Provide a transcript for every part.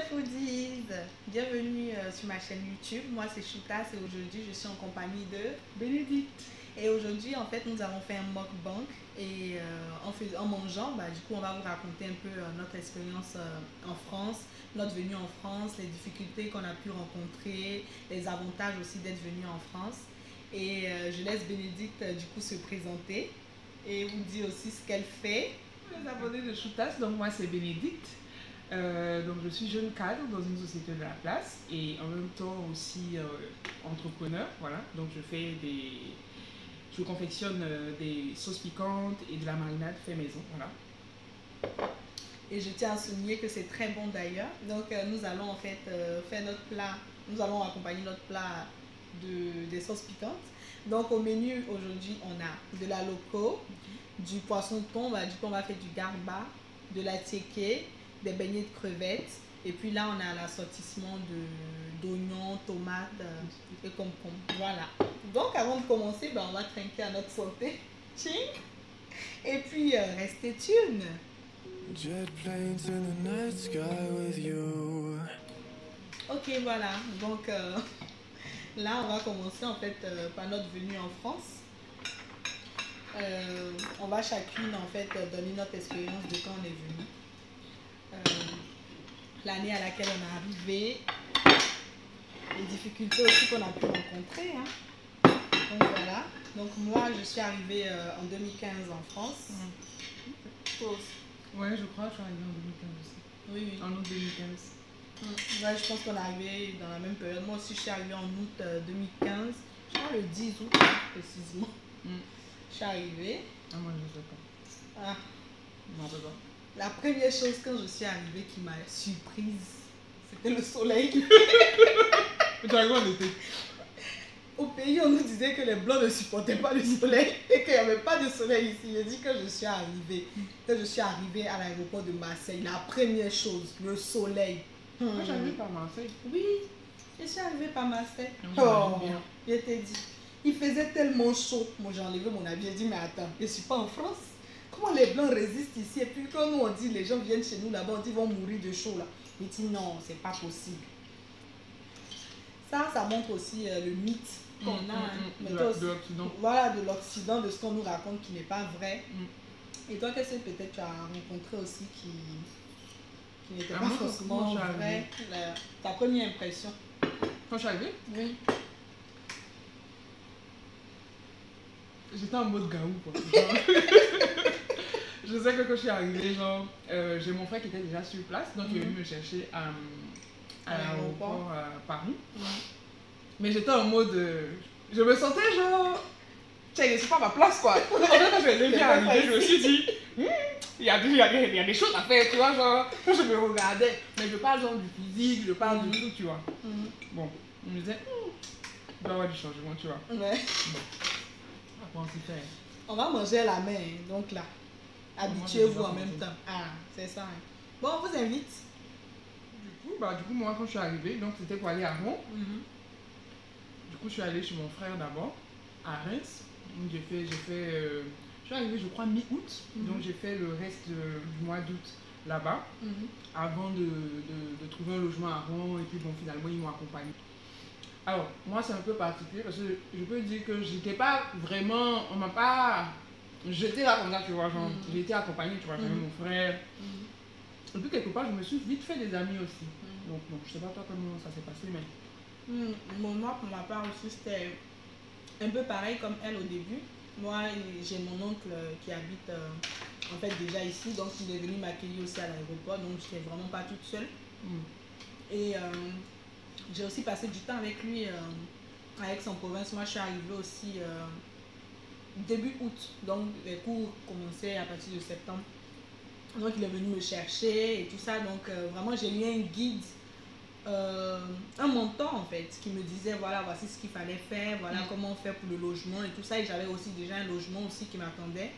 foodies, bienvenue sur ma chaîne YouTube. Moi c'est Choutas et aujourd'hui je suis en compagnie de Bénédicte. Et aujourd'hui en fait nous avons fait un mukbang et en mangeant, du coup on va vous raconter un peu notre expérience en France, notre venue en France, les difficultés qu'on a pu rencontrer, les avantages aussi d'être venu en France. Et je laisse Bénédicte du coup se présenter et vous dire aussi ce qu'elle fait. Les abonnés de Choutas, donc moi c'est Bénédicte. Donc je suis jeune cadre dans une société de la place et en même temps aussi entrepreneur, voilà. Donc je confectionne des sauces piquantes et de la marinade fait maison, voilà. Et je tiens à souligner que c'est très bon d'ailleurs. Donc nous allons en fait faire notre plat, nous allons accompagner notre plat des sauces piquantes. Donc au menu aujourd'hui on a de la loco, du poisson thon, du coup on va faire du garba, de la tiéké, des beignets de crevettes et puis là on a l'assortissement d'oignons, tomates et concombres. Voilà. Donc avant de commencer, on va trinquer à notre santé. Ching. Et puis restez tune. Jet planes in the night sky with you. Ok, voilà. Donc là on va commencer en fait par notre venue en France. On va chacune en fait donner notre expérience de quand on est venu. L'année à laquelle on est arrivé, les difficultés aussi qu'on a pu rencontrer. Donc voilà. Donc moi je suis arrivée en 2015 en France. Ouais, je crois que je suis arrivée en 2015 aussi. Oui, oui. En août 2015. Ouais, je pense qu'on est arrivé dans la même période. Moi aussi je suis arrivée en août 2015. Je crois le 10 août précisément. Je suis arrivée. Ah, moi je sais pas. Ah. Non, pas. La première chose quand je suis arrivée qui m'a surprise, c'était le soleil. Mais tu as quoi d'été? Au pays, on nous disait que les Blancs ne supportaient pas le soleil et qu'il n'y avait pas de soleil ici. Je dis que je suis arrivée à l'aéroport de Marseille. La première chose, le soleil. Moi j'arrivais par Marseille. Oui, je suis arrivée par Marseille. Oh, je t'ai dit. Il faisait tellement chaud. Moi j'ai enlevé mon habit. J'ai dit, mais attends, je ne suis pas en France. Comment les Blancs résistent ici? Et puis quand nous on dit, les gens viennent chez nous là-bas, on dit ils vont mourir de chaud là. Il dit non, c'est pas possible. Ça montre aussi le mythe qu'on a de l'Occident. Voilà, de l'Occident, de ce qu'on nous raconte qui n'est pas vrai. Et toi, qu'est-ce que peut-être tu as rencontré aussi qui n'était pas forcément vrai? Ta première impression? Quand je suis arrivée? Oui. J'étais en mode gaou quoi. Je sais que quand je suis arrivée, genre, j'ai mon frère qui était déjà sur place, donc il est venu me chercher à l'aéroport Paris. Mais j'étais en mode, je me sentais genre, tiens, c'est pas ma place quoi. En fait, quand je suis arrivée, je me suis dit, il y a des choses à faire, tu vois, genre, je me regardais, mais je parle genre du physique, je parle du tout, tu vois. Bon, je me disais, il doit y avoir du changement, tu vois. Ouais. Bon. Après, on s'y fait. On va manger à la main, donc là. Habituez-vous en même temps. Ah, c'est ça. Bon, on vous invite. Du coup, moi, quand je suis arrivée, donc c'était pour aller à Rouen. Du coup, je suis allée chez mon frère d'abord, à Reims. Donc, je suis arrivée, je crois, mi-août. Donc, j'ai fait le reste du mois d'août là-bas, avant de trouver un logement à Rouen. Et puis, bon, finalement, ils m'ont accompagnée. Alors, moi, c'est un peu particulier parce que je peux dire que j'étais pas vraiment, on m'a pas jeté là comme ça, tu vois, genre, j'ai été accompagnée, tu vois, j'avais mon frère. Et puis, quelque part, je me suis vite fait des amis aussi. Donc, bon, je sais pas toi comment ça s'est passé, mais... Moi, pour ma part aussi, c'était un peu pareil comme elle au début. Moi, j'ai mon oncle qui habite en fait déjà ici, donc il est venu m'accueillir aussi à l'aéroport, donc je n'étais vraiment pas toute seule. Et j'ai aussi passé du temps avec lui à Aix-en-Provence. Moi, je suis arrivée aussi début août, donc les cours commençaient à partir de septembre. Donc, il est venu me chercher et tout ça. Donc, vraiment, j'ai eu un guide, un mentor en fait, qui me disait voilà, voici ce qu'il fallait faire, voilà comment faire pour le logement et tout ça. Et j'avais aussi déjà un logement aussi qui m'attendait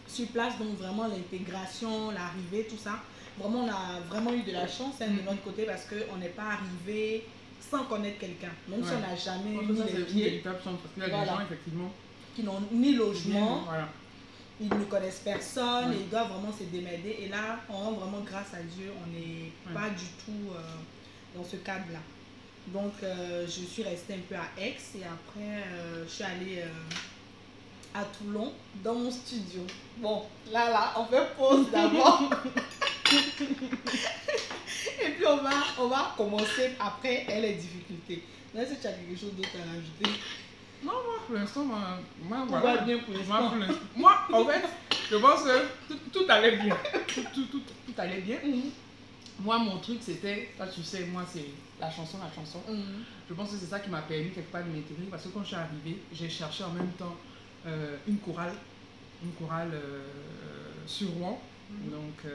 sur place. Donc, vraiment, l'intégration, l'arrivée, tout ça. Vraiment, on a vraiment eu de la chance de notre côté parce qu'on n'est pas arrivé sans connaître quelqu'un. Même si on n'a jamais mis les pieds. Parce qu'il y a des gens, effectivement, qui n'ont ni logement, ils ne connaissent personne et ils doivent vraiment se démerder. Et là, vraiment, grâce à Dieu, on n'est pas du tout dans ce cadre-là. Donc, je suis restée un peu à Aix et après, je suis allée à Toulon dans mon studio. Bon, là, on fait pause d'abord. Et puis, on va commencer après les difficultés. Là, si tu as quelque chose d'autre à rajouter. Non, moi, pour l'instant, moi, Tout va bien pour l'instant. Moi, en fait, je pense que tout allait bien. Tout allait bien. Moi, mon truc, c'était, toi, tu sais, moi, c'est la chanson. Je pense que c'est ça qui m'a permis quelque part de m'intégrer parce que quand je suis arrivée, j'ai cherché en même temps une chorale sur Rouen. Donc,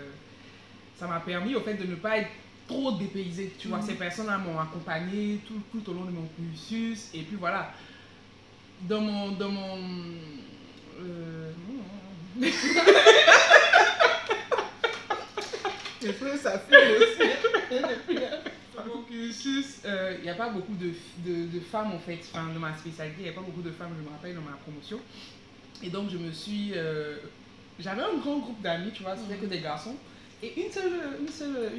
ça m'a permis, au fait, de ne pas être trop dépaysée. Tu vois, ces personnes-là m'ont accompagnée tout au long de mon cursus. Et puis, voilà. Dans mon et puis ça fait aussi. Dans mon cursus, il n'y a pas beaucoup de femmes en fait, enfin, de ma spécialité, il n'y a pas beaucoup de femmes, je me rappelle, dans ma promotion. Et donc je me suis... j'avais un grand groupe d'amis, tu vois, c'était que des garçons. Et une seule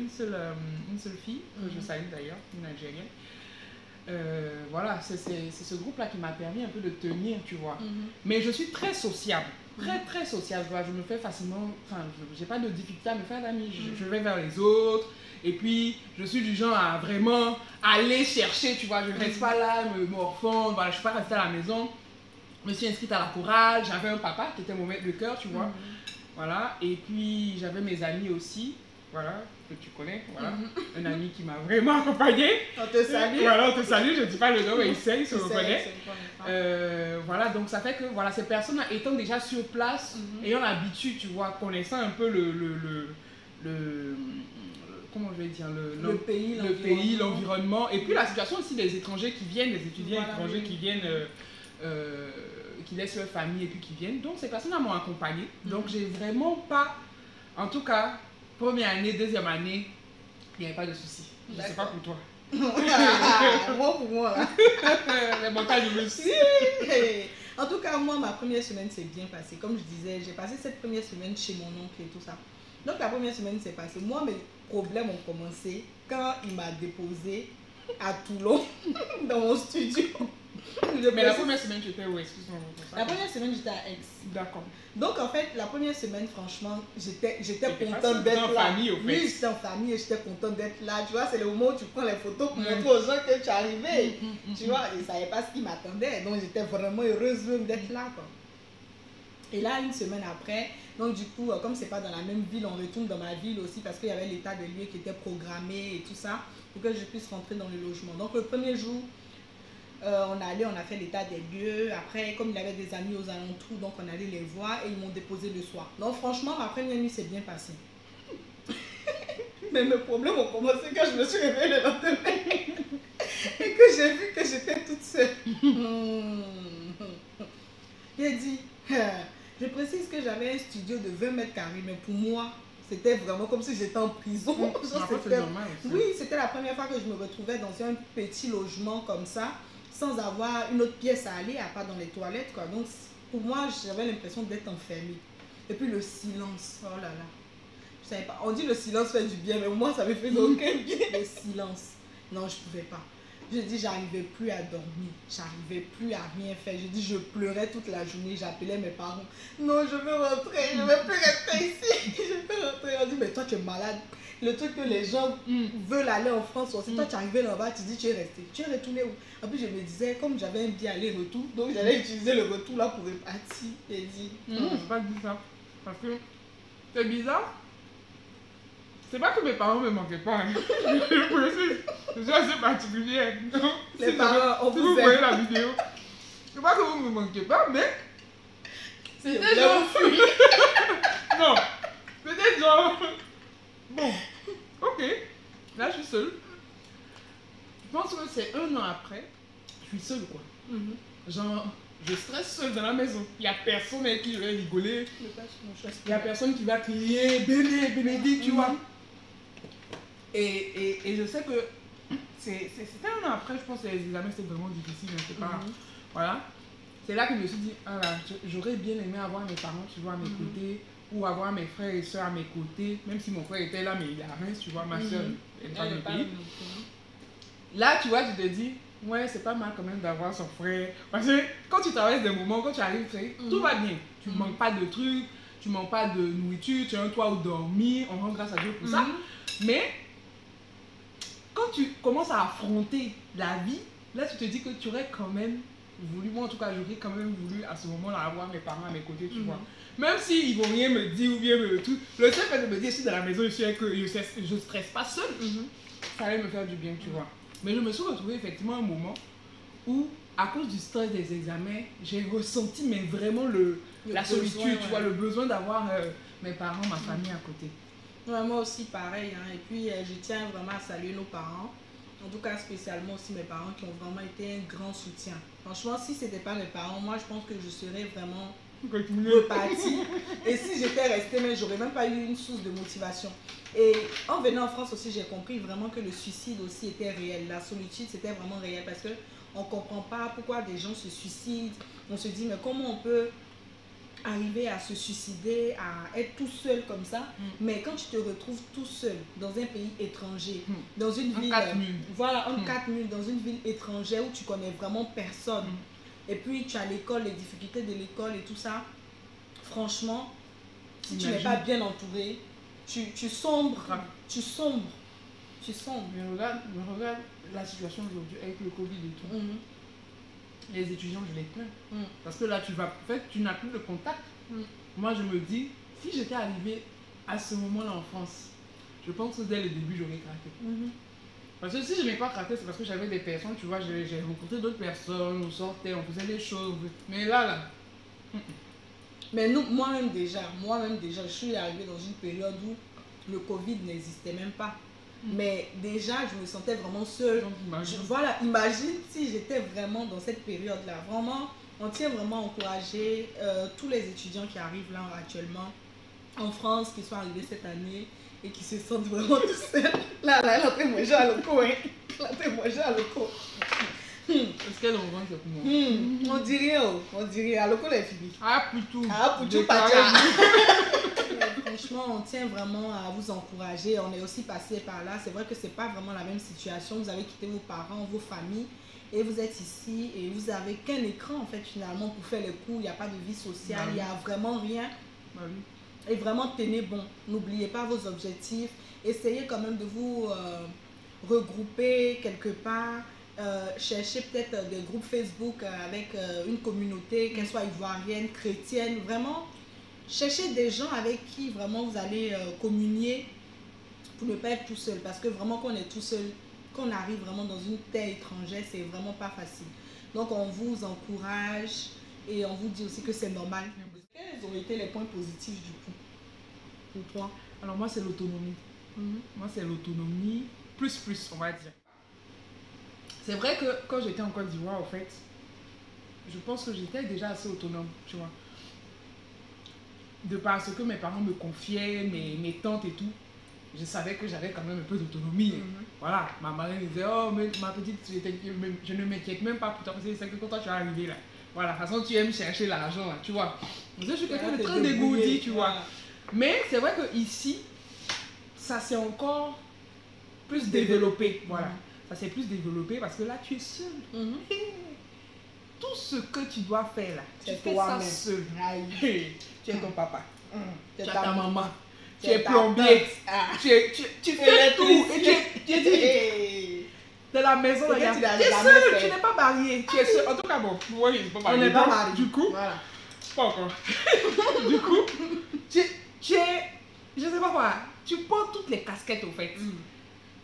fille, que je salue d'ailleurs, une Algérienne. Voilà, c'est ce groupe-là qui m'a permis un peu de tenir, tu vois. Mais je suis très sociable, très sociable. Je me fais facilement, enfin, j'ai pas de difficulté à me faire d'amis. Je vais vers les autres. Et puis, je suis du genre à vraiment aller chercher, tu vois. Je ne reste pas là, me morfondre. Voilà, je suis pas restée à la maison. Je me suis inscrite à la chorale. J'avais un papa qui était mon maître de cœur, tu vois. Voilà. Et puis, j'avais mes amis aussi. Voilà, que tu connais, voilà. Un ami qui m'a vraiment accompagné. On te salue. Voilà, on te salue, je ne dis pas le nom, mais il sait, il se reconnaît. Voilà, donc ça fait que voilà, ces personnes étant déjà sur place, ayant l'habitude, tu vois, connaissant un peu comment je vais dire, le pays, l'environnement, et puis la situation aussi des étrangers qui viennent, des étudiants étrangers qui viennent, qui laissent leur famille et puis qui viennent. Donc ces personnes m'ont accompagné. Donc j'ai vraiment pas, en tout cas, première année, deuxième année, il n'y avait pas de soucis. Je ne sais pas pour toi. Moi pour moi là. Les montagnes russes. En tout cas, moi, ma première semaine s'est bien passée. Comme je disais, j'ai passé cette première semaine chez mon oncle et tout ça. Donc la première semaine s'est passée. Moi, mes problèmes ont commencé quand il m'a déposé à Toulon, dans mon studio. Mais la première semaine, tu étais où? Excuse-moi. La première semaine, j'étais à Aix. D'accord. Donc en fait, la première semaine, franchement, j'étais contente d'être là. Famille, au fait. Oui, j'étais en famille et j'étais contente d'être là. Tu vois, c'est le moment où tu prends les photos pour montrer aux gens que tu es arrivé. Tu vois, ils ne savaient pas ce qui m'attendait. Donc j'étais vraiment heureuse même d'être là, quoi. Et là, une semaine après, donc du coup, comme c'est pas dans la même ville, on retourne dans ma ville aussi parce qu'il y avait l'état des lieux qui était programmé et tout ça pour que je puisse rentrer dans le logement. Donc le premier jour, on a fait l'état des lieux. Après, comme il y avait des amis aux alentours, donc on allait les voir et ils m'ont déposé le soir. Donc franchement, ma première nuit s'est bien passée. Mais mes problèmes ont commencé quand je me suis réveillée le lendemain et que j'ai vu que j'étais toute seule. J'ai dit, je précise que j'avais un studio de 20 mètres carrés, mais pour moi, c'était vraiment comme si j'étais en prison. Oui, c'était la première fois que je me retrouvais dans un petit logement comme ça, sans avoir une autre pièce à aller, à part dans les toilettes, quoi. Donc, pour moi, j'avais l'impression d'être enfermée. Et puis le silence, oh là là. Je savais pas. On dit le silence fait du bien, mais moi, ça me fait aucun bien. Le silence. Non, je pouvais pas. Je dis, j'arrivais plus à dormir, j'arrivais plus à rien faire. Je dis, je pleurais toute la journée, j'appelais mes parents. Non, je veux rentrer, je ne veux plus rester ici. Je veux rentrer. On dit, mais toi, tu es malade. Le truc que les gens veulent aller en France aussi. Toi, tu es arrivé là-bas, tu dis, tu es resté. Tu es retourné où? En plus, je me disais, comme j'avais un bien aller-retour, donc j'allais utiliser le retour là pour repartir. J'ai dit, non, c'est pas dit ça. Parce que c'est bizarre. C'est pas que mes parents me manquaient pas. Hein. Je suis assez particulière. Les parents, on si vous voyez la vidéo, c'est pas que vous me manquez pas, mais c'était genre. Non, c'était genre. Bon, ok. Là, je suis seule. Je pense que c'est 1 an après, je suis seule, quoi. Genre, je stresse seule dans la maison. Il n'y a personne avec qui je vais rigoler. Il n'y a personne qui va crier Béné, Bénédicte, tu vois. Et je sais que c'était 1 an après, je pense que les examens c'était vraiment difficile, hein, c'est pas, voilà. c'est là que je me suis dit, ah là, j'aurais bien aimé avoir mes parents, tu vois, à mes côtés, ou avoir mes frères et soeurs à mes côtés, même si mon frère était là, mais il est à Reims, tu vois, ma soeur, elle n'est pas du pays. Là, tu vois, tu te dis, ouais, c'est pas mal quand même d'avoir son frère. Parce que quand tu traverses des moments, quand tu arrives, tout va bien. Tu ne manques pas de trucs, tu ne manques pas de nourriture, tu as un toit où dormir, on rend grâce à Dieu pour ça. Mais quand tu commences à affronter la vie, là, tu te dis que tu aurais quand même voulu, moi en tout cas, j'aurais quand même voulu à ce moment-là avoir mes parents à mes côtés, tu vois. Même s'ils ne vont rien me dire ou bien me tout, le seul fait de me dire, je suis dans la maison, je suis que je ne stresse pas seul, ça allait me faire du bien, tu vois. Mais je me suis retrouvée effectivement à un moment où, à cause du stress des examens, j'ai ressenti mais vraiment la solitude, besoin, tu vois, le besoin d'avoir mes parents, ma famille à côté. Ouais, moi aussi pareil, hein. Et puis je tiens vraiment à saluer nos parents, en tout cas spécialement aussi mes parents qui ont vraiment été un grand soutien. Franchement, si ce n'était pas mes parents, moi je pense que je serais vraiment repartie. Et si j'étais restée, mais j'aurais même pas eu une source de motivation. Et en venant en France aussi, j'ai compris vraiment que le suicide aussi était réel. La solitude, c'était vraiment réel parce que on comprend pas pourquoi des gens se suicident. On se dit, mais comment on peut arriver à se suicider, à être tout seul comme ça. Mais quand tu te retrouves tout seul dans un pays étranger, dans une ville, voilà, en 4 murs, dans une ville étrangère où tu connais vraiment personne, et puis tu as l'école, les difficultés de l'école et tout ça, franchement, si tu n'es pas bien entouré, tu sombres, tu sombres. Mais regarde la situation aujourd'hui avec le Covid et tout. Les étudiants, je les plains. Parce que là, en fait, tu n'as plus de contact. Moi, je me dis, si j'étais arrivée à ce moment-là en France, je pense que dès le début, j'aurais craqué. Parce que si je n'ai pas craqué, c'est parce que j'avais des personnes, tu vois, j'ai rencontré d'autres personnes, on sortait, on faisait des choses. Mais là. Mais moi-même déjà, je suis arrivée dans une période où le Covid n'existait même pas. Mais déjà, je me sentais vraiment seule. Voilà, imagine si j'étais vraiment dans cette période-là. Vraiment, on tient vraiment à encourager tous les étudiants qui arrivent là actuellement en France, qui sont arrivés cette année et qui se sentent vraiment tout seuls. Là, elle est en train de manger à l'oco, hein. Elle est en train de manger à l'oco. Est-ce qu'elle en vend c'est pour moi? On dirait, à l'oco, elle est finie. Ah, plutôt. Ah, plutôt, pas franchement, on tient vraiment à vous encourager. On est aussi passé par là. C'est vrai que c'est pas vraiment la même situation. Vous avez quitté vos parents, vos familles et vous êtes ici et vous avez qu'un écran en fait finalement pour faire les cours. Il n'y a pas de vie sociale, il n'y a vraiment rien. Et vraiment tenez bon. N'oubliez pas vos objectifs. Essayez quand même de vous regrouper quelque part. Cherchez peut-être des groupes Facebook avec une communauté, qu'elle soit ivoirienne, chrétienne, vraiment. Cherchez des gens avec qui vraiment vous allez communier pour ne pas être tout seul. Parce que vraiment quand on est tout seul, quand on arrive vraiment dans une terre étrangère, c'est vraiment pas facile. Donc on vous encourage et on vous dit aussi que c'est normal. Quels ont été les points positifs du coup pour toi? Alors moi c'est l'autonomie. Moi c'est l'autonomie plus on va dire. C'est vrai que quand j'étais en Côte d'Ivoire en fait, je pense que j'étais déjà assez autonome, tu vois. De parce que mes parents me confiaient, mes tantes et tout, je savais que j'avais quand même un peu d'autonomie. Voilà, ma marraine me disait, oh mais ma petite, je ne m'inquiète même pas pour toi, parce que c'est que quand toi tu es arrivé là. Voilà, de toute façon tu aimes chercher l'argent, tu vois. Je suis quelqu'un de très dégourdi, tu vois. Mais c'est vrai que ici, ça s'est encore plus développé. Voilà, ça s'est plus développé parce que là tu es seul. Tout ce que tu dois faire là, tu fais ça seul. Tu es ton papa, tu es ta maman, tu es plombier, tu fais tout et tu es de la maison, tu es seul, tu n'es pas marié, tu es seul. En tout cas, bon, moi je ne suis pas marié. On n'est pas marié. Du coup, voilà. Pas encore. Du coup, tu es, je sais pas quoi, tu portes toutes les casquettes au fait.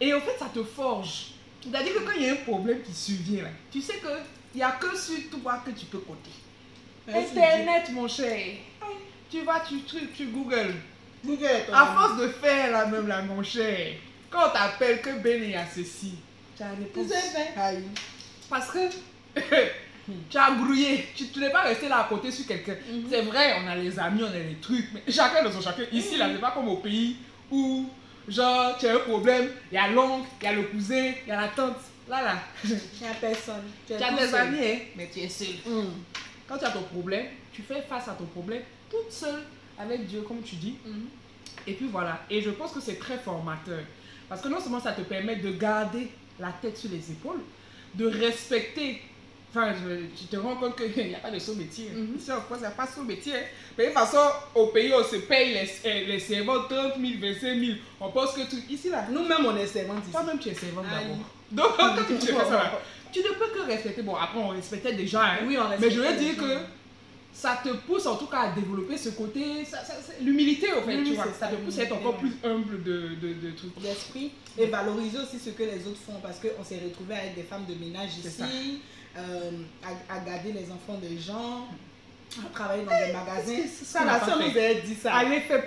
Et au fait, ça te forge. C'est-à-dire que quand il y a un problème qui survient là, tu sais que il n'y a que sur toi que tu peux compter. Internet, mon cher. Tu vas, tu googles. À force de faire la même là, mon cher. Quand on t'appelle que Ben est à ceci, tu as la réponse. Parce que tu as brouillé. Tu n'es pas resté là à côté sur quelqu'un. C'est vrai, on a les amis, on a les trucs, mais chacun de son chacun. Ici, là, c'est pas comme au pays où, genre, tu as un problème, il y a l'oncle, il y a le cousin, il y a la tante. Là, il n'y a personne. Tu as des amis, hein, mais tu es seul. quand tu as ton problème, tu fais face à ton problème toute seule avec Dieu, comme tu dis. Et puis voilà. Et je pense que c'est très formateur. Parce que non seulement ça te permet de garder la tête sur les épaules, de respecter. Enfin, tu te rends compte qu'il n'y a pas de saut métier. Ici en France, il n'y a pas de saut métier. Mais de toute façon, au pays, on se paye les servants 30 000, 25 000. On pense que tout. Ici, là. Nous-mêmes, on est servantes ici. Toi-même, tu es servante d'abord. Donc, quand tu fais ça, là, tu ne peux que respecter. Bon, après, on respectait déjà. Hein, oui, on mais je veux dire que ça te pousse en tout cas à développer ce côté. L'humilité, au fait. Oui, tu vois, ça te pousse à être encore plus humble de trucs. D'esprit et valoriser aussi ce que les autres font. Parce qu'on s'est retrouvés avec des femmes de ménage ici. À garder les enfants des gens, à travailler dans des magasins. Ça, là, ça nous a dit ça. Aller faire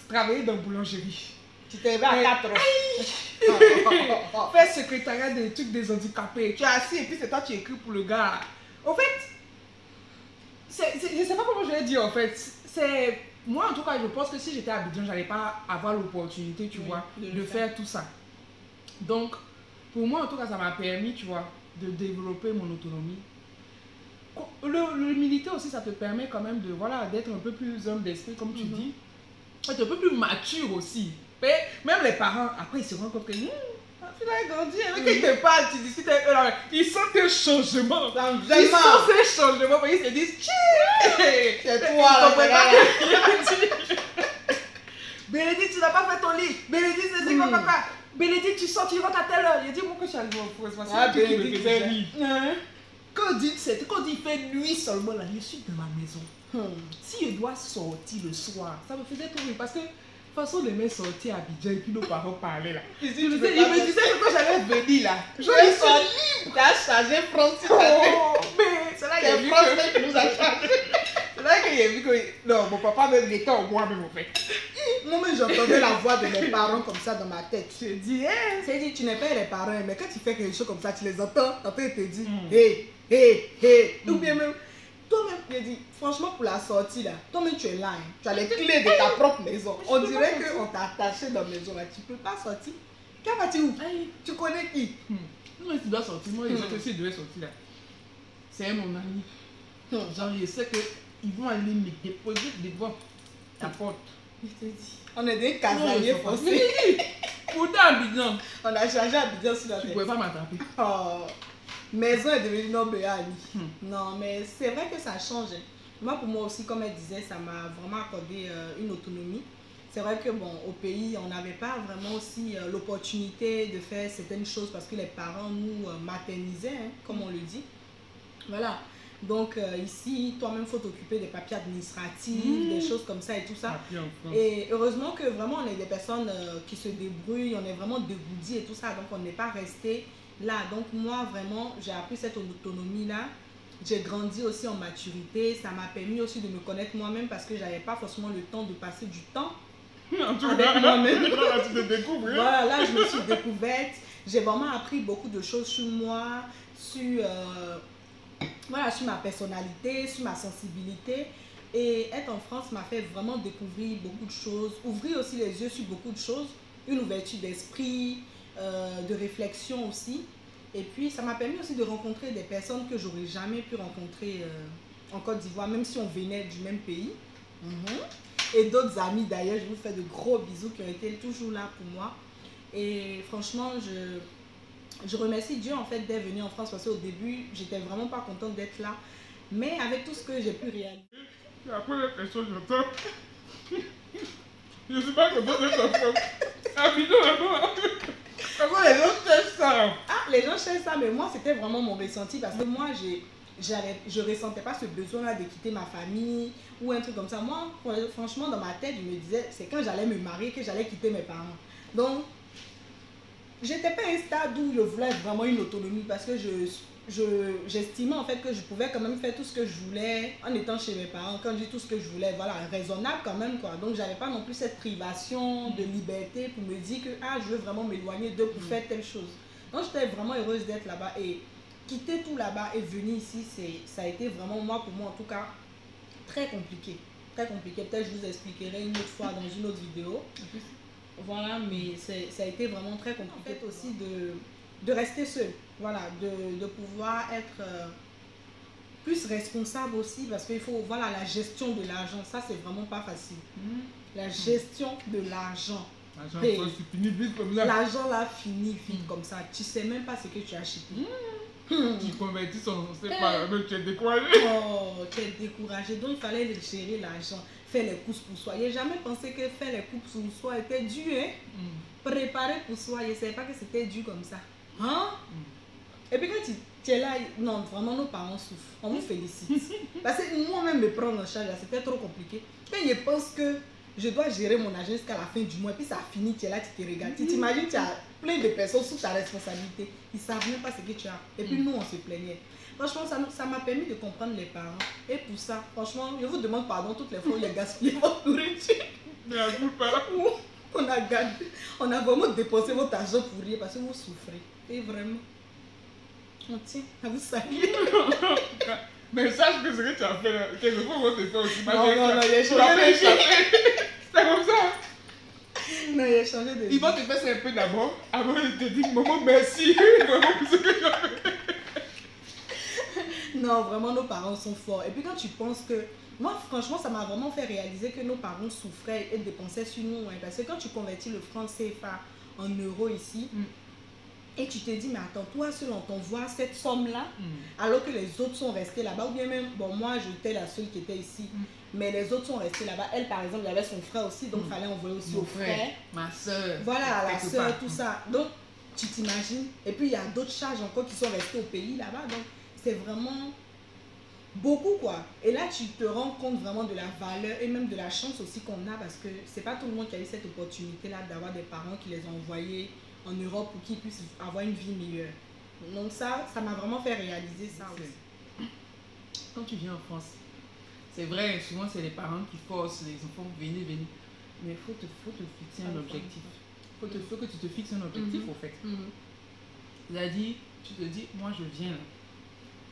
travailler dans la boulangerie. Tu t'es levé à 4 heures. Faire secrétariat des trucs des handicapés. Tu es assis et puis c'est toi qui écris pour le gars. En fait, je ne sais pas comment je vais dire en fait. Moi en tout cas, je pense que si j'étais à Abidjan, je n'allais pas avoir l'opportunité, tu vois, de faire tout ça. Donc, pour moi en tout cas, ça m'a permis, tu vois, de développer mon autonomie. L'humilité aussi, ça te permet quand même de, voilà, d'être un peu plus homme d'esprit, comme tu dis. Être un peu plus mature aussi. Mais même les parents, après, ils se rendent compte que tu as grandi, quand ils te parlent, tu discutes avec eux, là, ils sentent un changement. Ils sentent un changement, ils se disent, c'est toi là. Bénédicte, tu n'as pas fait ton lit. Bénédicte, c'est quoi. Bénédicte, tu sors, tu rentres à telle heure. Il dit, moi, que je suis arrivé en France, c'est lui qui me faisait rire. Quand il fait nuit seulement, là, je suis dans ma maison. Si je dois sortir le soir, ça me faisait trop rire. Parce que, de toute façon, les mecs sortaient à Abidjan et puis nos parents parlaient là. Il me disait que quand j'allais venir là, je suis libre. Tu as chargé France. Mais c'est là qu'il nous a chargé. C'est là qu'il a vu que. Non, mon papa même était au moi même en fait. Moi-même, j'entendais la voix de mes parents comme ça dans ma tête. Je dis, tu n'es pas les parents, mais quand tu fais quelque chose comme ça, tu les entends. Après, ils te disent, hey. Ou bien même, toi-même, je dis, franchement, pour la sortie là, toi-même, tu es là. Hein. Tu as les clés de ta propre maison. On dirait qu'on t'a attaché dans la maison là. Tu ne peux pas sortir. Quand vas-tu où? Tu connais qui? Non, mais tu dois sortir. Moi, je sais que si je devais sortir là, c'est mon ami. Genre, je sais qu'ils vont aller me déposer devant ta porte. Je te dis. On est des casaniers français. Pourtant, Abidjan. On a changé Abidjan sur la tête. Tu ne pouvais pas m'attraper. Maison est devenue Nobéa. Non, mais c'est vrai que ça change. Moi, pour moi aussi, comme elle disait, ça m'a vraiment accordé une autonomie. C'est vrai que bon, au pays, on n'avait pas vraiment aussi l'opportunité de faire certaines choses parce que les parents nous maternisaient, hein, comme on le dit. Voilà. Donc ici, toi-même, il faut t'occuper des papiers administratifs, des choses comme ça et tout ça. Et heureusement que vraiment, on est des personnes qui se débrouillent, on est vraiment dégourdis et tout ça. Donc, on n'est pas resté là. Donc, moi, vraiment, j'ai appris cette autonomie-là. J'ai grandi aussi en maturité. Ça m'a permis aussi de me connaître moi-même parce que je n'avais pas forcément le temps de passer du temps avec moi-même. Tu te découvres. Voilà, là, je me suis découverte. J'ai vraiment appris beaucoup de choses sur moi, sur ma personnalité, sur ma sensibilité. Et être en France m'a fait vraiment découvrir beaucoup de choses, ouvrir aussi les yeux sur beaucoup de choses, une ouverture d'esprit, de réflexion aussi. Et puis ça m'a permis aussi de rencontrer des personnes que j'aurais jamais pu rencontrer en Côte d'Ivoire, même si on venait du même pays. Et d'autres amis d'ailleurs, je vous fais de gros bisous qui ont été toujours là pour moi. Et franchement, je remercie Dieu en fait d'être venue en France parce qu'au début, j'étais vraiment pas contente d'être là. Mais avec tout ce que j'ai pu réaliser. C'est la première question que j'entends. Je ne suis pas contente d'être en France. Abidjan là-bas. Comment les gens cherchent ça? Ah, les gens cherchent ça, mais moi c'était vraiment mon ressenti parce que moi je ressentais pas ce besoin-là de quitter ma famille ou un truc comme ça. Moi, franchement, dans ma tête, je me disais, c'est quand j'allais me marier que j'allais quitter mes parents. Donc, j'étais pas à un stade où je voulais vraiment une autonomie parce que j'estimais en fait que je pouvais quand même faire tout ce que je voulais en étant chez mes parents. Quand je dis tout ce que je voulais, voilà, raisonnable quand même quoi. Donc j'avais pas non plus cette privation de liberté pour me dire que je veux vraiment m'éloigner d'eux pour faire telle chose. Donc j'étais vraiment heureuse d'être là-bas et quitter tout là-bas et venir ici, ça a été vraiment, moi pour moi en tout cas, très compliqué. Très compliqué. Peut-être je vous expliquerai une autre fois dans une autre vidéo. Voilà, mais ça a été vraiment très compliqué. En fait aussi de rester seule. Voilà, de pouvoir être plus responsable aussi parce qu'il faut, voilà, la gestion de l'argent, ça c'est vraiment pas facile. La gestion de l'argent. L'argent finit vite comme ça. L'argent là finit vite comme ça. Tu sais même pas ce que tu as acheté. Tu convertis son, c'est pas, mais tu es découragé. Oh, tu es découragé. Donc il fallait gérer l'argent, faire les courses pour soi. J'ai jamais pensé que faire les courses pour soi était dur. Hein? Préparer pour soi, je ne savais pas que c'était dur comme ça. Hein? Et puis quand tu es là, non, vraiment nos parents souffrent. On vous félicite. Parce que moi-même me prendre en charge, c'était trop compliqué. Quand je pense que je dois gérer mon argent jusqu'à la fin du mois, et puis ça finit, tu es là, tu te regardes. Tu t'imagines, tu as plein de personnes sous ta responsabilité. Ils ne savent même pas ce que tu as. Et puis nous, on se plaignait. Franchement, ça m'a permis de comprendre les parents. Et pour ça, franchement, je vous demande pardon toutes les fois où il y a gaspillé votre nourriture. Mais à vous pas. On a vraiment dépensé votre argent pour rien parce que vous souffrez. Et vraiment, on tient à vous saluer. Mais sache que ce que tu as fait, là, quelquefois on te fait aussi. Non, il a changé de vie. C'est comme ça. Non, il a changé de vie. Ils vont te faire ça un peu d'abord, avant de te dire, maman, merci, vraiment pour ce que tu as fait. Non, vraiment, nos parents sont forts. Et puis quand tu penses que... Moi, franchement, ça m'a vraiment fait réaliser que nos parents souffraient et dépensaient sur nous. Hein, parce que quand tu convertis le franc CFA en euros ici, et tu te dis, mais attends, toi seul on t'envoie cette somme-là, alors que les autres sont restés là-bas. Ou bien même, bon, moi, j'étais la seule qui était ici, mais les autres sont restés là-bas. Elle, par exemple, il y avait son frère aussi, donc il fallait envoyer aussi au frère. Ma soeur. Voilà, la soeur, tout ça. Donc, tu t'imagines. Et puis, il y a d'autres charges encore qui sont restées au pays là-bas. Donc, c'est vraiment beaucoup, quoi. Et là, tu te rends compte vraiment de la valeur et même de la chance aussi qu'on a parce que c'est pas tout le monde qui a eu cette opportunité-là d'avoir des parents qui les ont envoyés en Europe pour qu'ils puissent avoir une vie meilleure. Donc ça m'a vraiment fait réaliser ça aussi. Quand tu viens en France, c'est vrai, souvent c'est les parents qui forcent les enfants, venez. Mais il faut te fixer un objectif. Faut que tu te fixes un objectif au fait. C'est-à-dire, tu te dis, moi je viens là,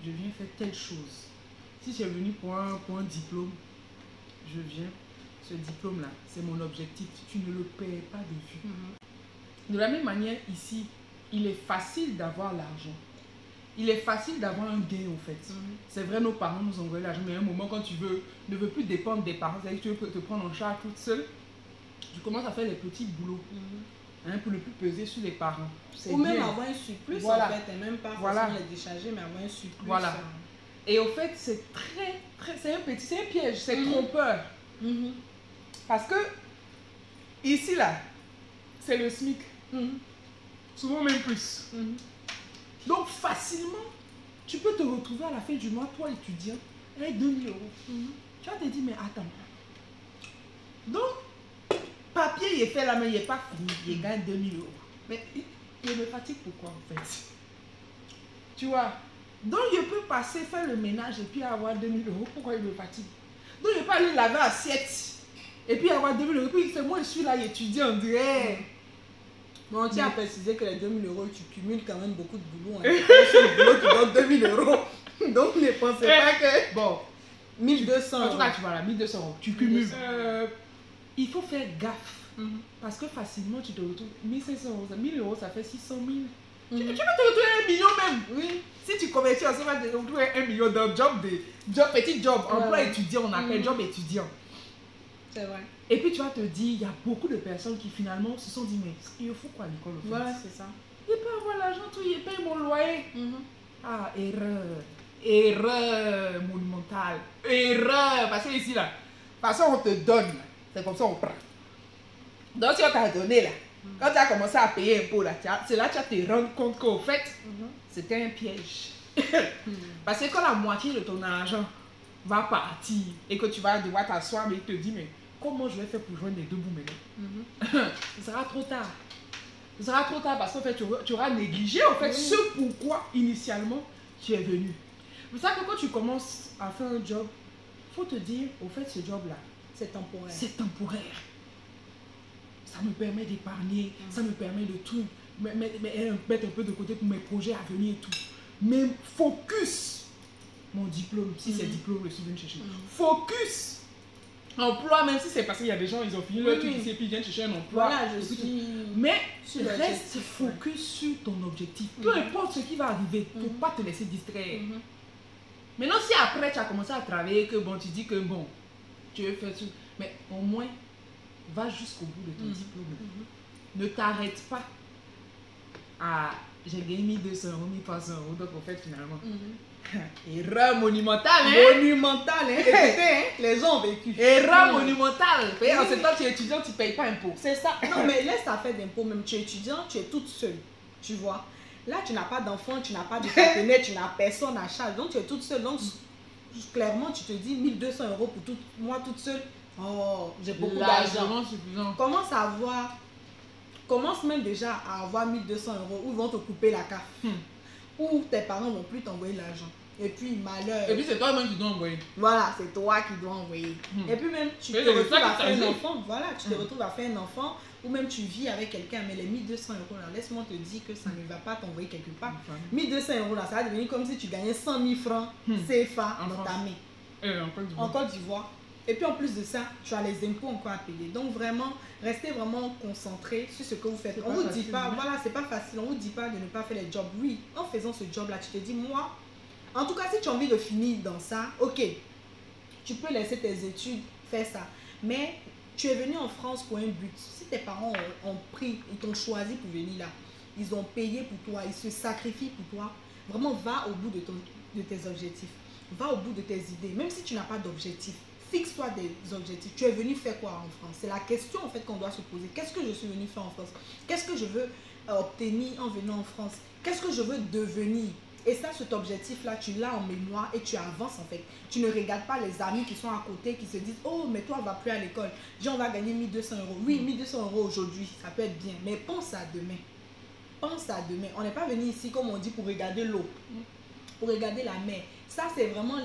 je viens faire telle chose. Si je suis venu pour un diplôme, je viens, ce diplôme-là, c'est mon objectif. Tu ne le perds pas de vue. De la même manière, ici, il est facile d'avoir l'argent. Il est facile d'avoir un gain, en fait. C'est vrai, nos parents nous envoient l'argent, mais à un moment, quand tu ne veux plus dépendre des parents, c'est-à-dire que tu veux te prendre en charge toute seule, tu commences à faire les petits boulots pour ne plus peser sur les parents. Ou même avoir un surplus, voilà. En fait, et même pas forcément les décharger, mais avoir un surplus. Voilà. Et au fait, c'est c'est un piège, c'est trompeur. Parce que, ici, là, c'est le SMIC. Souvent même plus. Donc, facilement, tu peux te retrouver à la fin du mois, toi, étudiant, avec 2 000 €. Tu vas te dire, mais attends. Donc, papier, il est fait là, mais il n'est pas fini. Il gagne 2 000 €. Mais il me fatigue pourquoi, en fait? Tu vois? Donc, je peux passer, faire le ménage et puis avoir 2 000 €. Pourquoi il me fatigue? Donc, je peux aller laver assiette et puis avoir 2 000 €. Puis, c'est moi, je suis là, étudiant, on dirait. Mais on tient à préciser que les 2 000 €, tu cumules quand même beaucoup de boulot. C'est le boulot qui donne 2 000 €. Donc, ne pensez pas que... Bon. 1 200 €. En tout cas, tu vois là, 1 200 €. Tu cumules. Il faut faire gaffe. Parce que facilement, tu te retrouves 1 500 €. 1 000 €, ça fait 600 000. Tu peux te retrouver 1 million même. Oui. Si tu convertis en ce moment, tu te retrouves 1 million dans petit job, emploi étudiant, on appelle job étudiant. C'est vrai. Et puis tu vas te dire, il y a beaucoup de personnes qui finalement se sont dit, mais il faut quoi à l'école au fait? Voilà, c'est ça. Il peut avoir l'argent, tout, il paye mon loyer. Ah, erreur. Erreur monumentale. Erreur. Parce que ici, là, de toute façon, on te donne. C'est comme ça, on prend. Donc, si on t'a donné, là, quand tu as commencé à payer un peu, là, c'est là que tu vas te rendre compte qu'au fait, c'était un piège. Parce que quand la moitié de ton argent va partir et que tu vas devoir t'asseoir, mais il te dit, mais comment je vais faire pour joindre les deux bouts maintenant? Ce sera trop tard. Ce sera trop tard parce qu'en fait, tu auras négligé en fait ce pourquoi initialement tu es venu. C'est pour ça que quand tu commences à faire un job, il faut te dire, au fait, ce job-là, c'est temporaire. C'est temporaire. Ça me permet d'épargner, ça me permet de tout, mettre un peu de côté pour mes projets à venir et tout. Mais focus mon diplôme, si c'est diplôme, je suis venu chercher. Focus emploi, même si c'est parce qu'il y a des gens, ils ont fini leur truc ici et puis ils viennent chercher un emploi. Voilà, je suis... Mais reste focus sur ton objectif. Peu importe ce qui va arriver, il ne faut pas te laisser distraire. Maintenant, si après tu as commencé à travailler, que bon, tu dis que bon, tu veux faire tout, mais au moins, va jusqu'au bout de ton diplôme. Ne t'arrête pas à j'ai gagné 1200 euros, 1300 euros, donc en fait, finalement. Erreur monumentale, hein? Monumentale, hein? Écoutez, hein? Les gens ont vécu. Erreur monumentale. En ce temps, tu es étudiant, tu ne payes pas impôt. C'est ça. Non, mais laisse ta fête d'impôt, même tu es étudiant, tu es toute seule. Tu vois? Là, tu n'as pas d'enfant, tu n'as pas de partenaire, tu n'as personne à charge. Donc, tu es toute seule. Donc, clairement, tu te dis 1200 euros pour moi toute seule. Oh, j'ai beaucoup d'argent. Commence à avoir. Commence même déjà à avoir 1200 euros où ils vont te couper la carte. Ou tes parents ne vont plus t'envoyer l'argent. Et puis, malheur. Et puis, c'est toi-même qui dois envoyer. Voilà, c'est toi qui dois envoyer. Et puis, même, tu te retrouves à faire un enfant. Voilà, tu te retrouves à faire un enfant. Ou même, tu vis avec quelqu'un. Mais les 1200 euros là, laisse-moi te dire que ça ne va pas t'envoyer quelque part. 1200 euros là, ça va devenir comme si tu gagnais 100 000 francs CFA dans ta main. En Côte d'Ivoire. Et puis en plus de ça, tu as les impôts encore à payer. Donc vraiment, restez vraiment concentré sur ce que vous faites. On ne vous dit pas, voilà, c'est pas facile. On ne vous dit pas de ne pas faire les jobs. Oui, en faisant ce job-là, tu te dis, moi, en tout cas, si tu as envie de finir dans ça, ok, tu peux laisser tes études, faire ça. Mais tu es venu en France pour un but. Si tes parents ont pris, ils t'ont choisi pour venir là, ils ont payé pour toi, ils se sacrifient pour toi, vraiment va au bout de tes objectifs. Va au bout de tes idées. Même si tu n'as pas d'objectif, fixe-toi des objectifs. Tu es venu faire quoi en France? C'est la question en fait qu'on doit se poser. Qu'est-ce que je suis venu faire en France? Qu'est-ce que je veux obtenir en venant en France? Qu'est-ce que je veux devenir? Et ça, cet objectif-là, tu l'as en mémoire et tu avances en fait. Tu ne regardes pas les amis qui sont à côté, qui se disent « Oh, mais toi, on va plus à l'école. On va gagner 1200 euros. » Oui, 1200 euros aujourd'hui, ça peut être bien. Mais pense à demain. Pense à demain. On n'est pas venu ici, comme on dit, pour regarder l'eau, pour regarder la mer. Ça, c'est vraiment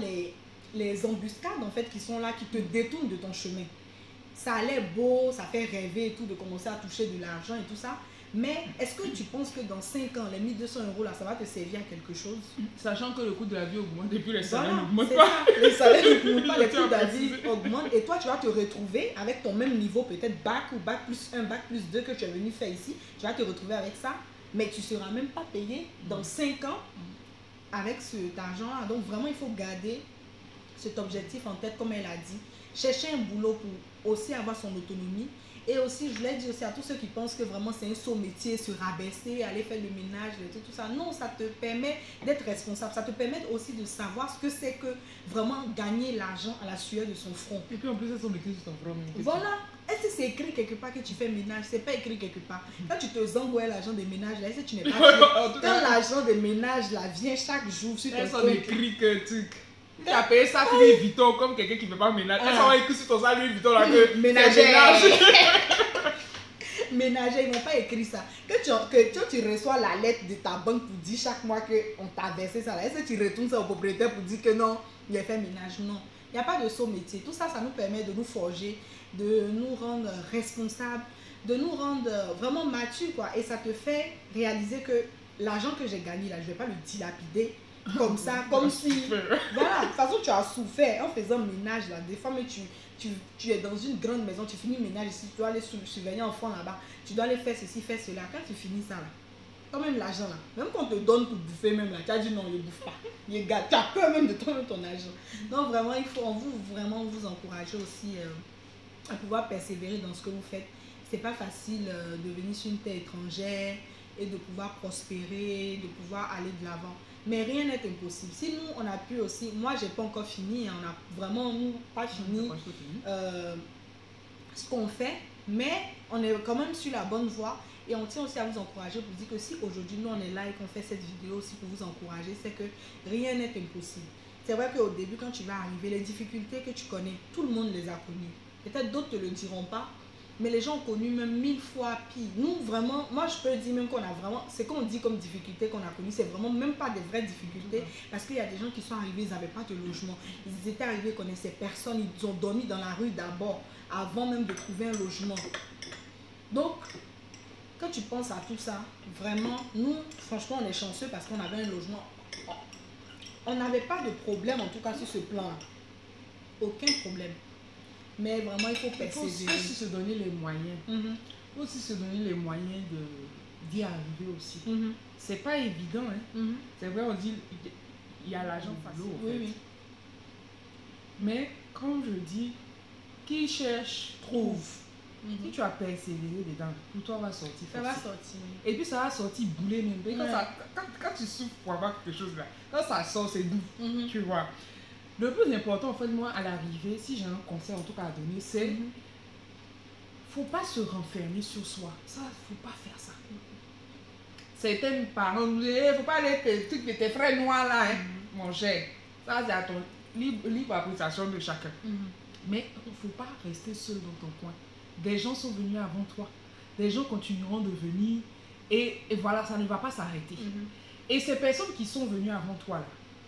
les embuscades en fait qui sont là, qui te détournent de ton chemin. Ça a l'air beau, ça fait rêver et tout, de commencer à toucher de l'argent et tout ça. Mais est-ce que tu penses que dans 5 ans, les 1200 euros là, ça va te servir à quelque chose? Sachant que le coût de la vie augmente et puis les salaires voilà, n'augmentent pas. Les salaires n'augmentent pas, les coûts de la vie augmentent. Et toi, tu vas te retrouver avec ton même niveau, peut-être bac ou bac plus 1, bac plus 2 que tu es venu faire ici. Tu vas te retrouver avec ça, mais tu ne seras même pas payé dans 5 ans avec cet argent-là. Donc vraiment, il faut garder cet objectif en tête, comme elle a dit. Chercher un boulot pour aussi avoir son autonomie. Et aussi, je l'ai dit aussi à tous ceux qui pensent que vraiment c'est un saut métier, se rabaisser, aller faire le ménage, tout ça. Non, ça te permet d'être responsable. Ça te permet aussi de savoir ce que c'est que vraiment gagner l'argent à la sueur de son front. Et puis en plus, c'est son écrit sur ton front. Voilà. Est-ce que c'est écrit quelque part que tu fais ménage? C'est pas écrit quelque part. Quand tu te zangouais l'argent des ménages, là, est-ce que tu n'es pas sûr? Quand l'argent des ménages là vient chaque jour sur ton compte. Elles sont écrit que tu as payé ça Louis Vuitton comme quelqu'un qui ne fait pas ménage. Elles sont écrit sur ton sac Louis Vuitton là que ménagère. Ménager, ils n'ont pas écrit ça. Que tu reçois la lettre de ta banque pour dire chaque mois qu'on t'a versé ça. Est-ce que tu retournes ça au propriétaire pour dire que non, il a fait ménage? Non. Il n'y a pas de saut métier. Tout ça, ça nous permet de nous forger, de nous rendre responsables, de nous rendre vraiment matures, quoi. Et ça te fait réaliser que l'argent que j'ai gagné là, je ne vais pas le dilapider comme ça, comme si... Voilà, de toute façon, tu as souffert en faisant ménage là. Des fois, mais tu es dans une grande maison, tu finis ménage ici, tu dois aller surveiller un enfant là-bas, tu dois aller faire ceci, faire cela. Quand tu finis ça là, quand même l'argent là, même quand on te donne pour bouffer même là, tu as dit non, je ne bouffe pas. Tu as peur même de ton argent. Donc vraiment, il faut vraiment vous encourager aussi à pouvoir persévérer dans ce que vous faites. C'est pas facile de venir sur une terre étrangère et de pouvoir prospérer, de pouvoir aller de l'avant. Mais rien n'est impossible. Si nous, on a pu aussi, moi, j'ai pas encore fini, on a vraiment, nous, pas fini ce qu'on fait, mais on est quand même sur la bonne voie. Et on tient aussi à vous encourager pour dire que si aujourd'hui, nous, on est là et qu'on fait cette vidéo aussi pour vous encourager, c'est que rien n'est impossible. C'est vrai qu'au début, quand tu vas arriver, les difficultés que tu connais, tout le monde les a connues. Peut-être d'autres ne te le diront pas, mais les gens ont connu même 1000 fois pire. Nous, vraiment, moi, je peux dire même qu'on a vraiment... Ce qu'on dit comme difficulté qu'on a connu, c'est vraiment même pas des vraies difficultés. Parce qu'il y a des gens qui sont arrivés, ils n'avaient pas de logement. Ils étaient arrivés, ils connaissaient personne. Ils ont dormi dans la rue d'abord, avant même de trouver un logement. Donc, quand tu penses à tout ça, vraiment, nous, franchement, on est chanceux parce qu'on avait un logement. On n'avait pas de problème, en tout cas, sur ce plan-là. Aucun problème. Mais vraiment, il faut persévérer. Il faut aussi se donner les moyens. Il faut aussi se donner les moyens d'y arriver aussi. C'est pas évident. Hein. C'est vrai, on dit, il y a l'argent facile. Oui, oui. Mais comme je dis, qui cherche, trouve. Si tu as persévéré dedans, pour toi, va sortir. Ça va sortir. Et puis ça va sortir boulé même. Quand tu souffres pour avoir quelque chose là, quand ça sort, c'est doux. Tu vois. Le plus important, en fait, moi, à l'arrivée, si j'ai un conseil en tout cas à donner, c'est faut pas se renfermer sur soi. Ça, faut pas faire ça. Certains parents nous disent, faut pas aller de tes frères noirs là, hein, mon cher. Ça, c'est à ton libre appréciation de chacun. Mais il ne faut pas rester seul dans ton coin. Des gens sont venus avant toi. Des gens continueront de venir. Et voilà, ça ne va pas s'arrêter. Et ces personnes qui sont venues avant toi, là,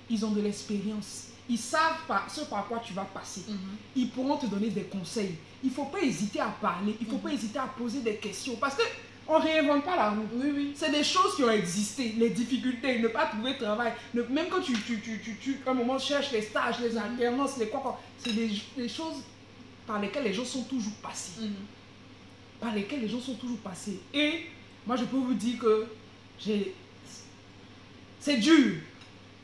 ils ont de l'expérience. Ils savent ce par quoi tu vas passer. Ils pourront te donner des conseils. Il ne faut pas hésiter à parler. Il ne faut pas hésiter à poser des questions. Parce que on ne réinvente pas la roue. C'est des choses qui ont existé. Les difficultés, ne pas trouver de travail. Même quand tu à un moment, cherches les stages, les alternances, les quoi. C'est des choses par lesquelles les gens sont toujours passés. Par lesquelles les gens sont toujours passés. Et moi, je peux vous dire que c'est dur.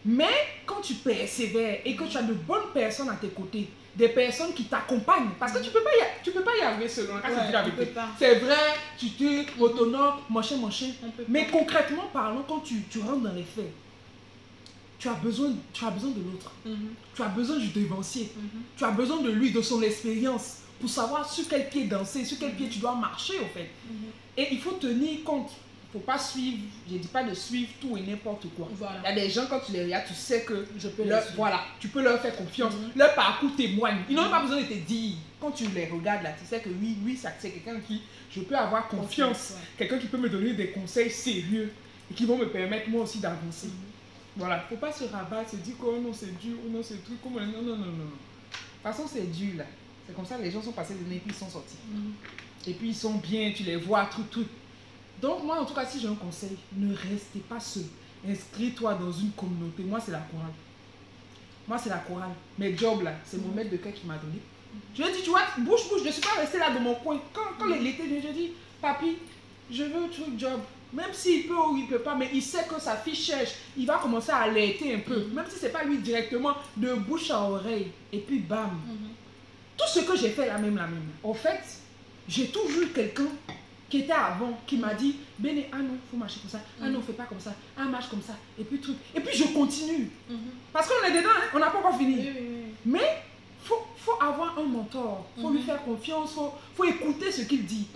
Mais quand tu persévères et que tu as de bonnes personnes à tes côtés, des personnes qui t'accompagnent, parce que tu peux pas y arriver seul. C'est vrai, tu es autonome, machin. Mais concrètement parlant, quand tu rentres dans les faits, tu as besoin de l'autre. Tu as besoin du dévancier. Tu as besoin de lui, de son expérience, pour savoir sur quel pied danser, sur quel pied tu dois marcher, au fait. Et il faut tenir compte. Il ne faut pas suivre, je ne dis pas de suivre tout et n'importe quoi. Voilà. Il y a des gens, quand tu les regardes, tu sais que tu peux leur faire confiance. Leur parcours témoigne. Ils n'ont pas besoin de te dire. Quand tu les regardes là, tu sais que oui, c'est quelqu'un qui, je peux avoir confiance. Quelqu'un qui peut me donner des conseils sérieux et qui vont me permettre moi aussi d'avancer. Voilà. Il ne faut pas se rabattre, se dire que oh non, c'est dur, oh non, c'est truc. Non. De toute façon, c'est dur là. C'est comme ça, les gens sont passés de nez et puis ils sont sortis. Et puis ils sont bien, tu les vois, truc. Donc moi, en tout cas, si j'ai un conseil, ne restez pas seul. Inscris-toi dans une communauté. Moi, c'est la chorale. Mes jobs là, c'est mon maître de cœur qui m'a donné. Je lui ai dit, tu vois, bouge, je ne suis pas resté là dans mon coin. Quand l'été vient, je dis, papi, je veux un truc job. Même s'il peut ou il ne peut pas, mais il sait que sa fille cherche. Il va commencer à alerter un peu. Même si ce n'est pas lui directement, de bouche à oreille. Et puis bam. Tout ce que j'ai fait la même. En fait, j'ai toujours eu quelqu'un qui était avant, qui m'a dit, Béné, ah non, il faut marcher comme ça, ah non, fais pas comme ça, ah marche comme ça, et puis truc. Et puis je continue. Parce qu'on est dedans, hein, on n'a pas encore fini. Mais faut avoir un mentor, faut lui faire confiance, faut écouter ce qu'il dit.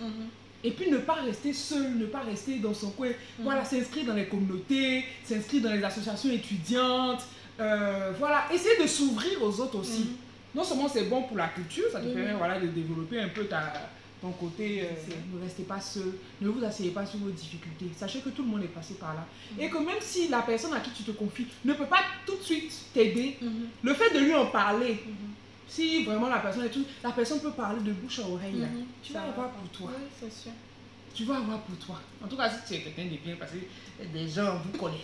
Et puis ne pas rester seul, ne pas rester dans son coin. Voilà, s'inscrire dans les communautés, s'inscrire dans les associations étudiantes. Voilà, essayer de s'ouvrir aux autres aussi. Non seulement c'est bon pour la culture, ça te permet voilà, de développer un peu ton côté, ne restez pas seul, ne vous asseyez pas sur vos difficultés. Sachez que tout le monde est passé par là. Et que même si la personne à qui tu te confies ne peut pas tout de suite t'aider, le fait de lui en parler, si vraiment la personne peut parler de bouche à oreille, là, tu vas avoir pour toi. Oui, c'est sûr. Tu vas avoir pour toi. En tout cas, si tu es quelqu'un de bien, parce que des gens vous connaissent.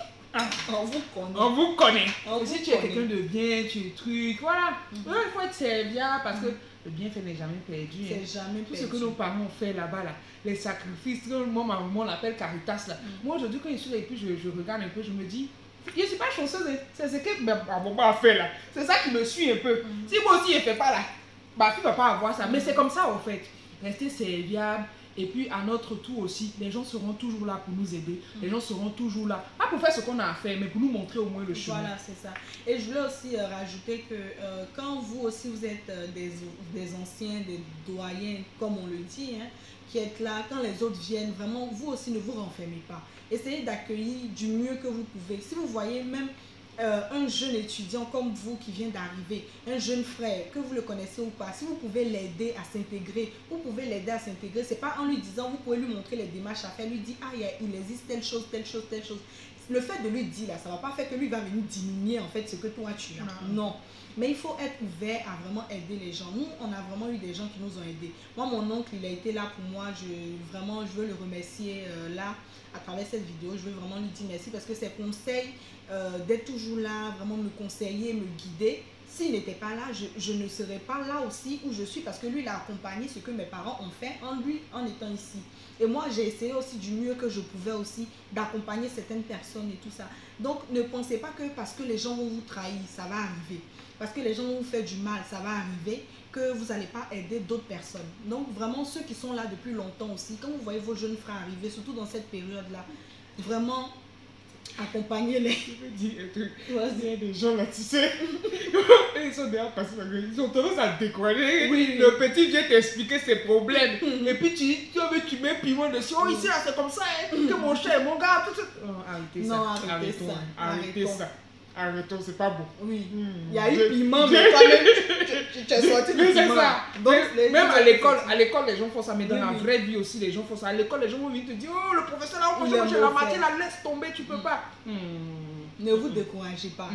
On vous connaît. On vous connaît. On si vous tu es connaît. quelqu'un de bien, tu es truc, voilà. Il faut être serviable parce que le bienfait n'est jamais perdu. C'est jamais Tout perdu. ce que nos parents ont fait là-bas, là, les sacrifices, moi, ma maman l'appelle Caritas. Là. Moi, aujourd'hui, quand je suis là et puis je regarde un peu, je me dis, je ne suis pas chanceuse, c'est ce que ma maman a fait là. C'est ça qui me suit un peu. Si moi aussi, je ne fais pas là, bah, tu ne vas pas avoir ça. Mais c'est comme ça, en fait. Rester serviable. Et puis, à notre tour aussi, les gens seront toujours là pour nous aider. Les gens seront toujours là, pas pour faire ce qu'on a à faire, mais pour nous montrer au moins le chemin. Voilà, c'est ça. Et je voulais aussi rajouter que quand vous aussi, vous êtes des anciens, des doyens, comme on le dit, hein, qui êtes là, quand les autres viennent, vraiment, vous aussi ne vous renfermez pas. Essayez d'accueillir du mieux que vous pouvez. Si vous voyez même un jeune étudiant comme vous qui vient d'arriver, un jeune frère, que vous le connaissez ou pas, si vous pouvez l'aider à s'intégrer, vous pouvez l'aider à s'intégrer. C'est pas en lui disant, vous pouvez lui montrer les démarches à faire, lui dire, ah, il existe telle chose. Le fait de lui dire là, ça ne va pas faire que lui va venir diminuer en fait ce que toi tu as. Non. Mais il faut être ouvert à vraiment aider les gens. Nous, on a vraiment eu des gens qui nous ont aidés. Moi, mon oncle, il a été là pour moi. Je veux le remercier là, à travers cette vidéo. Je veux vraiment lui dire merci parce que ses conseils, d'être toujours là, vraiment me conseiller, me guider, s'il n'était pas là, je ne serais pas là aussi où je suis parce que lui, il a accompagné ce que mes parents ont fait en lui, en étant ici. Et moi, j'ai essayé aussi du mieux que je pouvais aussi d'accompagner certaines personnes et tout ça. Donc, ne pensez pas que parce que les gens vont vous trahir, ça va arriver. Parce que les gens vont vous faire du mal, ça va arriver, que vous n'allez pas aider d'autres personnes. Donc, vraiment, ceux qui sont là depuis longtemps aussi, quand vous voyez vos jeunes frères arriver, surtout dans cette période-là, vraiment, accompagnez-les. Je veux dire un truc. Ouais. Il y a des gens là, tu sais, ils sont déjà passés, ils ont tendance à décoller. Oui. Le petit vient t'expliquer ses problèmes. Et puis tu mets piment dessus. Oh, ici, là, c'est comme ça, hein, que mon cher, mon gars, tout ça. Oh, arrêtez ça. Non, arrêtez ça. Arrêtez ça. Arrêtons, c'est pas bon. Oui. Il y a eu piment, mais quand même, tu as sorti du Mais c'est piment. ça. Donc, Même à l'école, les gens font ça, mais dans Oui, la oui. vraie vie aussi, les gens font ça. À l'école, les gens vont venir te dire, oh, le professeur là, on Il peut est changer la mauvais. matière, la laisse tomber, tu peux pas. Ne vous découragez pas.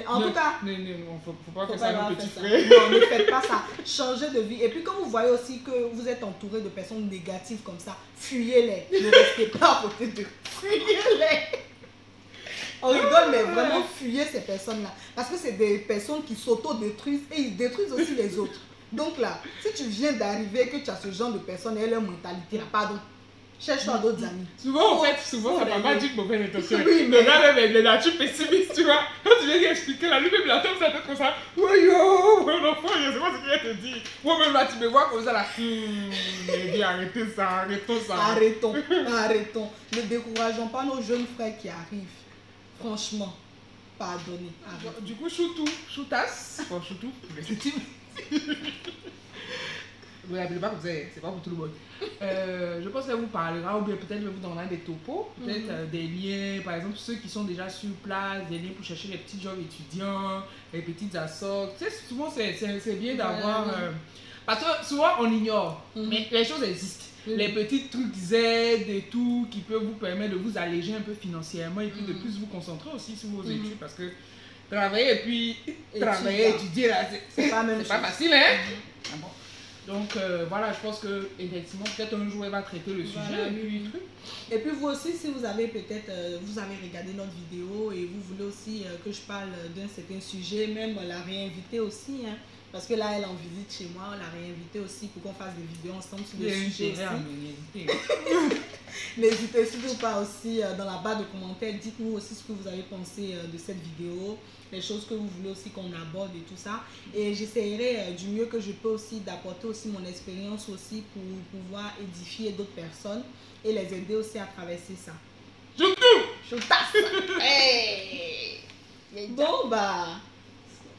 En tout cas, non, faut pas faut faire ça à pas nos petits faire ça. frères. Non, ne faites pas ça. Changez de vie. Et puis, quand vous voyez aussi que vous êtes entouré de personnes négatives comme ça, fuyez-les. Ne restez pas à côté d'eux. Fuyez-les. On rigole, mais vraiment fuyez ces personnes-là. Parce que c'est des personnes qui s'auto-détruisent et ils détruisent aussi les autres. Donc là, si tu viens d'arriver et que tu as ce genre de personnes et leur mentalité là, pardon, cherche-toi d'autres amis. Souvent, en fait, ça va pas d'une mauvaise intention. Oui, Le gars, même, il est là, tu pessimiste, tu vois. Quand tu viens lui expliquer, là, lui-même, il attend sa tête comme ça. Oh yo, mon enfant, je sais pas ce qu'il vient te dire. Moi-même, là, tu me vois comme ça, là. Il dit, arrêtez ça, arrêtons ça. Arrêtons. Ne décourageons pas nos jeunes frères qui arrivent. Franchement, pardonnez. Arrêtez. Du coup, choutas. Bon, choutou, mais c'est timide. Vous l'appelez pas comme ça, c'est pas pour tout le monde. Je pense qu'elle vous parlera, ou bien peut-être je vous donnera des topos, peut-être des liens, par exemple ceux qui sont déjà sur place, des liens pour chercher les petits jobs étudiants, les petites assos. Tu sais, souvent c'est bien d'avoir. Parce que souvent on ignore, mais les choses existent. Les petits trucs Z et tout qui peuvent vous permettre de vous alléger un peu financièrement et puis de plus vous concentrer aussi sur vos études parce que travailler et puis travailler, étudier là, c'est pas, pas facile, hein? Ah bon. Donc voilà, je pense que effectivement peut-être un jour elle va traiter le sujet voilà, et puis truc. Et puis vous aussi, si vous avez peut-être vous avez regardé notre vidéo et vous voulez aussi que je parle d'un certain sujet, même la réinviter aussi, hein, parce que là elle est en visite chez moi, on l'a réinvité aussi pour qu'on fasse des vidéos ensemble sur des sujets aussi. N'hésitez surtout pas aussi dans la barre de commentaires, dites-nous aussi ce que vous avez pensé de cette vidéo, les choses que vous voulez aussi qu'on aborde et tout ça. Et j'essaierai du mieux que je peux aussi d'apporter aussi mon expérience aussi pour pouvoir édifier d'autres personnes et les aider aussi à traverser ça. Hey. Bon bah,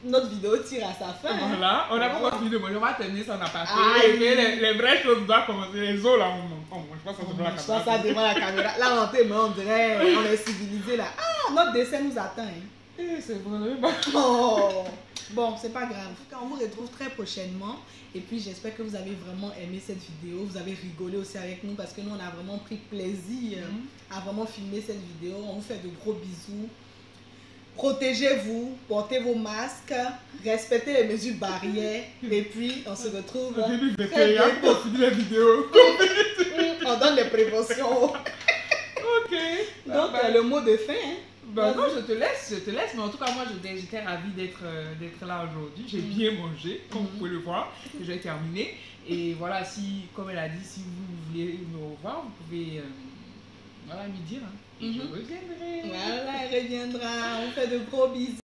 notre vidéo tire à sa fin. Voilà, on a pas fini de manger, on va terminer ça en aparté. Aïe. Et puis les vraies choses doivent commencer, les os là, on mange pas ça devant la Je caméra. pense ça devant la caméra. Là on dirait, on est civilisé là. Ah, notre dessin nous attend. Hein. C'est vraiment. Oh. Bon, c'est pas grave. On vous retrouve très prochainement. Et puis j'espère que vous avez vraiment aimé cette vidéo. Vous avez rigolé aussi avec nous parce que nous on a vraiment pris plaisir à vraiment filmer cette vidéo. On vous fait de gros bisous. Protégez-vous, portez vos masques, respectez les mesures barrières. Et puis on se retrouve très bientôt. Pour finir la vidéo. On donne les préventions. Ok. Donc le mot de fin. Hein. Bah non, je te laisse, mais en tout cas moi j'étais ravie d'être là aujourd'hui. J'ai bien mangé, comme vous pouvez le voir, que j'ai terminé. Et voilà, si, comme elle a dit, si vous voulez me revoir, vous pouvez voilà, lui dire. Hein. Et je reviendrai. Voilà, elle reviendra. On fait de gros bisous.